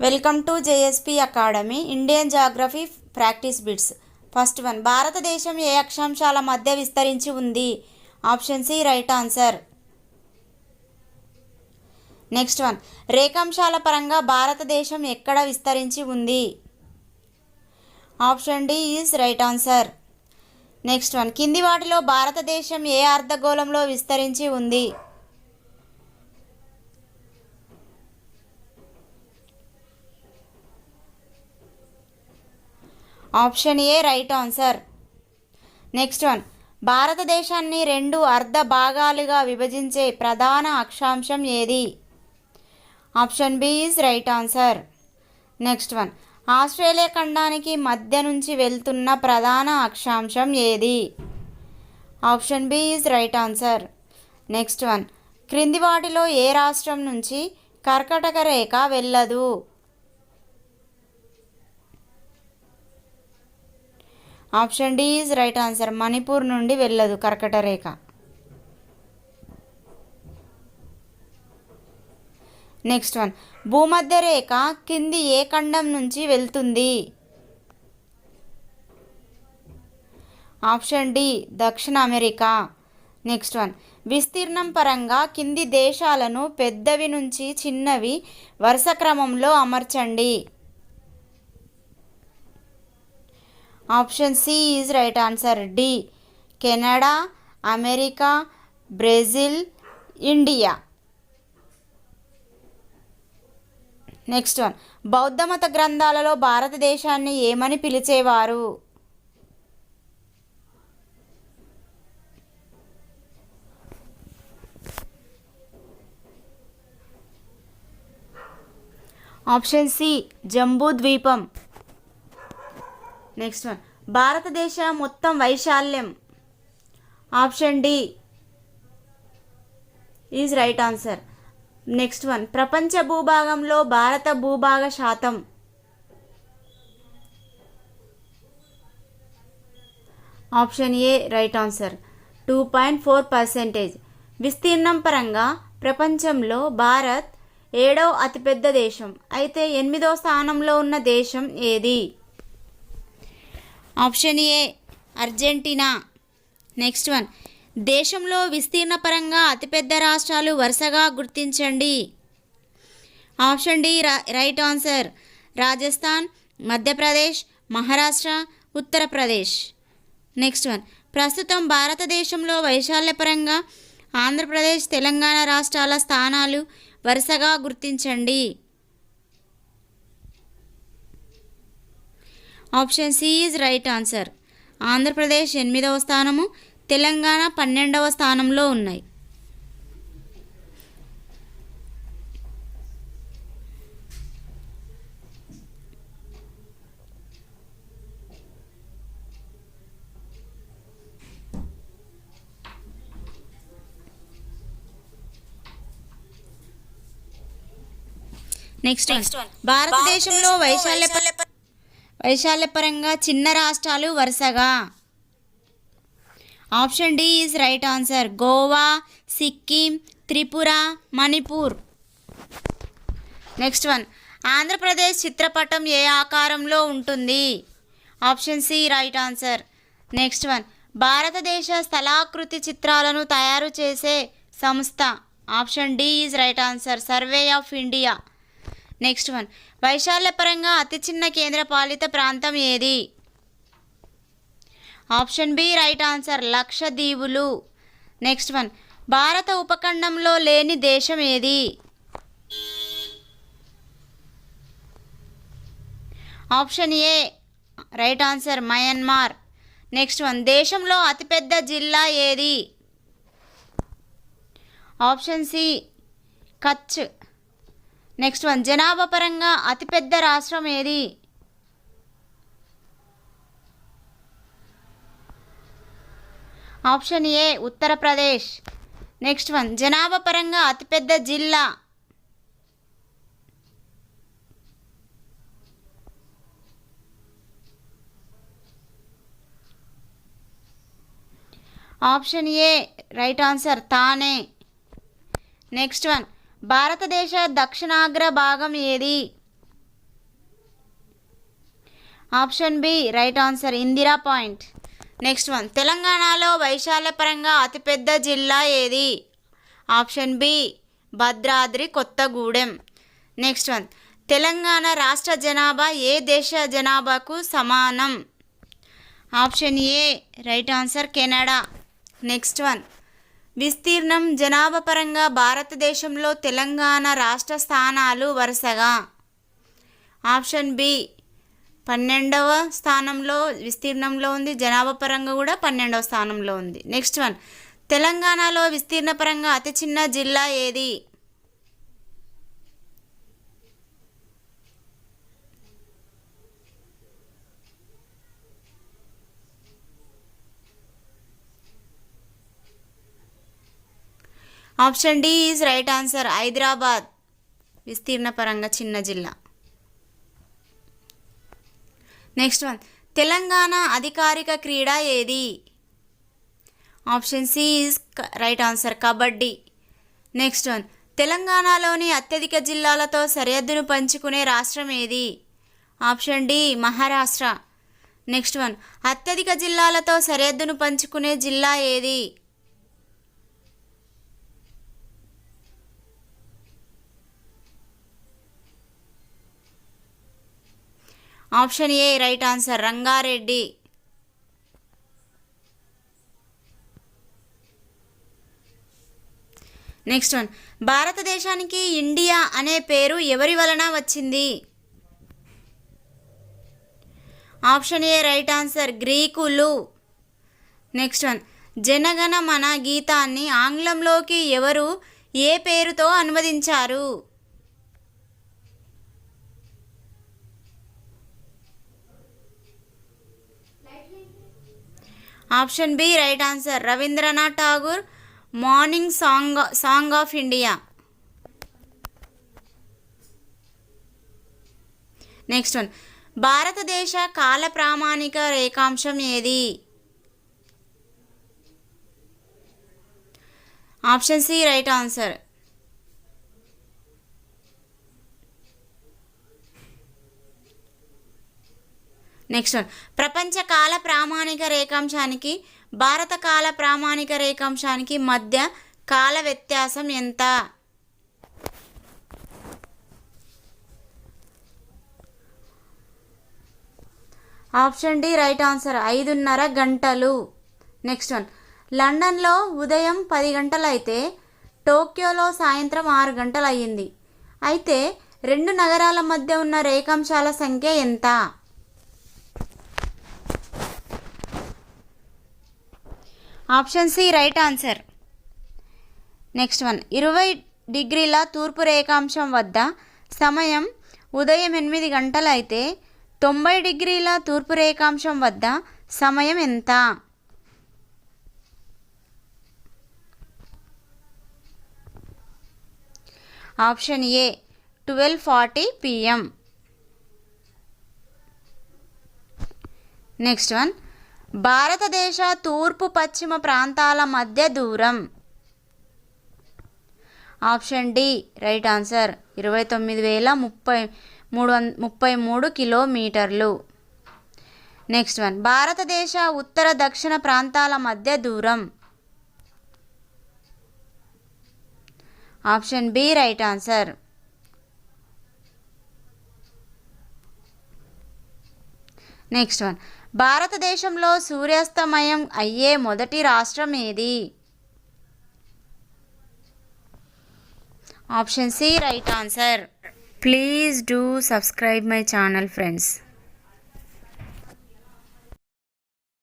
Welcome to JSP academy Indian geography practice bits. First one, భారతదేశం ఏ అక్షాంశాల మధ్య విస్తరించి ఉంది? Option C right answer. Next one, రేఖాంశాల పరంగా భారతదేశం ఎక్కడ విస్తరించి ఉంది? Option D is right answer. Next one, కింది వాటిలో భారతదేశం ఏ అర్ధగోళంలో విస్తరించి ఉంది? Option A right answer. Next one, భారతదేశాన్ని రెండు అర్ధ భాగాలుగా విభజించే ప్రధాన అక్షాంశం ఏది? Option B is right answer. Next one, Australia ఖండానికి మధ్య నుంచి వెళ్తున్న ప్రధాన అక్షాంశం ఏది? Option B is right answer. Next one, క్రింది వాటిలో ఏ రాష్ట్రం నుంచి కర్కటక రేఖ వెళ్ళదు? Option D is right answer. Manipur నుండి వెళ్ళదు కర్కట రేఖ. నెక్స్ట్ వన్, భూమధ్య రేఖ కింది ఏ ఖండం నుంచి వెళ్తుంది? ఆప్షన్ డి దక్షిణ అమెరికా. నెక్స్ట్ వన్, విస్తీర్ణం పరంగా కింది దేశాలను పెద్దవి నుంచి చిన్నవి వరుస క్రమంలో అమర్చండి. Option C is right answer. D Canada, America, Brazil, India. Next one, బౌద్ధ మత గ్రంథాలలో భారతదేశాన్ని ఏమని పిలిచేవారు? ఆప్షన్ సి జంబూ ద్వీపం. నెక్స్ట్ వన్, భారతదేశ మొత్తం వైశాల్యం? Option D is right answer. Next one, ప్రపంచ భూభాగంలో భారత భూభాగ శాతం? Option A right answer. 2.4%. విస్తీర్ణం పరంగా ప్రపంచంలో భారత్ 7వ అతిపెద్ద దేశం, అయితే 8వ స్థానంలో ఉన్న దేశం ఏది? Option A Argentina. Next one, దేశంలో విస్తీర్ణ పరంగా అతిపెద్ద రాష్ట్రాలు వరుసగా గుర్తించండి. Option D right answer. Rajasthan, Madhya Pradesh, Maharashtra, Uttar Pradesh. Next one, ప్రస్తుతం భారతదేశంలో వైశాల్యపరంగా ఆంధ్రప్రదేశ్, తెలంగాణ రాష్ట్రాల స్థానాలు వరుసగా గుర్తించండి. Option C is right answer. Andhra Pradesh 8వ స్థానము, తెలంగాణ 12వ స్థానంలో ఉన్నాయి. నెక్స్ట్ వన్, భారతదేశంలో వైశాల్యపరంగా చిన్న రాష్ట్రాలు వరుసగా? Option D is right answer. Goa, Sikkim, Tripura, Manipur. Next one, Andhra Pradesh చిత్రపటం ఏ ఆకారంలో ఉంటుంది? Option C right answer. Next one, భారతదేశ స్థలాకృతి చిత్రాలను తయారు చేసే సంస్థ? Option D is right answer. Survey of India. Next one, వైశాల్యపరంగా అతి చిన్న కేంద్రపాలిత ప్రాంతం ఏది? Option B right answer. లక్షద్వీపులు. నెక్స్ట్ వన్, భారత ఉపఖండంలో లేని దేశం ఏది? Option A right answer. Myanmar. Next one, దేశంలో అతిపెద్ద జిల్లా ఏది? Option C Kutch. Next one, జనాభా పరంగా అతిపెద్ద రాష్ట్రం ఏది? Option A Uttar Pradesh. Next one, జనాభా పరంగా అతిపెద్ద జిల్లా? Option A right answer. Thane. Next one, భారతదేశ దక్షిణాగ్ర భాగం ఏది? Option B right answer Indira point. Next one, తెలంగాణలో వైశాల్యపరంగా అతిపెద్ద జిల్లా ఏది? Option B Bhadradri Kothagudem. Next one, Telangana రాష్ట్ర జనాభా ఏ దేశ జనాభాకు సమానం? Option A right answer Canada. Next one, విస్తీర్ణం జనాభా పరంగా భారతదేశంలో తెలంగాణ రాష్ట్ర స్థానాలు వరుసగా. ఆప్షన్ బి 12వ స్థానంలో విస్తీర్ణంలో ఉంది, జనాభా పరంగా కూడా 12వ స్థానంలో ఉంది. నెక్స్ట్ వన్, తెలంగాణలో విస్తీర్ణ పరంగా అతి చిన్న జిల్లా ఏది? Option D is right answer Hyderabad విస్తీర్ణ పరంగా చిన్న జిల్లా. నెక్స్ట్ వన్, తెలంగాణ అధికారిక క్రీడ ఏది? Option C is right answer kabaddi. Next one, తెలంగాణలోని అత్యధిక జిల్లాలతో సరిహద్దును పంచుకునే రాష్ట్రం ఏది? Option D Maharashtra. Next one, అత్యధిక జిల్లాలతో సరిహద్దును పంచుకునే జిల్లా ఏది? Option A right answer Rangareddy. Next one, భారతదేశానికి ఇండియా అనే పేరు ఎవరి వలన వచ్చింది? ఆప్షన్ ఏ రైట్ ఆన్సర్ గ్రీకులు. నెక్స్ట్ వన్, జనగణ మన గీతాన్ని ఆంగ్లంలోకి ఎవరు ఏ పేరుతో అనువదించారు? Option B right answer Rabindranath Tagore morning song of India. Next one, భారతదేశ కాల ప్రామాణిక రేఖాంశం ఏది? Option C right answer. Next one, ప్రపంచ కాల ప్రామాణిక రేఖాంశానికి భారత కాల ప్రామాణిక రేఖాంశానికి మధ్య కాల వ్యత్యాసం ఎంత? ఆప్షన్ డి రైట్ ఆన్సర్ 5:30 గంటలు. నెక్స్ట్ వన్, లండన్లో ఉదయం 10 గంటలు అయితే టోక్యోలో సాయంత్రం 6 గంటలు అయ్యింది. అయితే రెండు నగరాల మధ్య ఉన్న రేఖాంశాల సంఖ్య ఎంత? Option C right answer. Next one, 20 డిగ్రీల తూర్పు రేఖాంశం వద్ద సమయం ఉదయం 8 గంటలు అయితే 90 డిగ్రీల తూర్పు రేఖాంశం వద్ద సమయం ఎంత? Option A 12:40 PM. Next one, భారతదేశ తూర్పు పశ్చిమ ప్రాంతాల మధ్య దూరం. ఆప్షన్ డి రైట్ ఆన్సర్ 29,333 కిలోమీటర్లు. నెక్స్ట్ వన్, భారతదేశ ఉత్తర దక్షిణ ప్రాంతాల మధ్య దూరం. Option B right answer. Next one, భారతదేశంలో సూర్యాస్తమయం అయ్యే మొదటి రాష్ట్రం ఏది? Option C right answer. Please do subscribe my channel friends.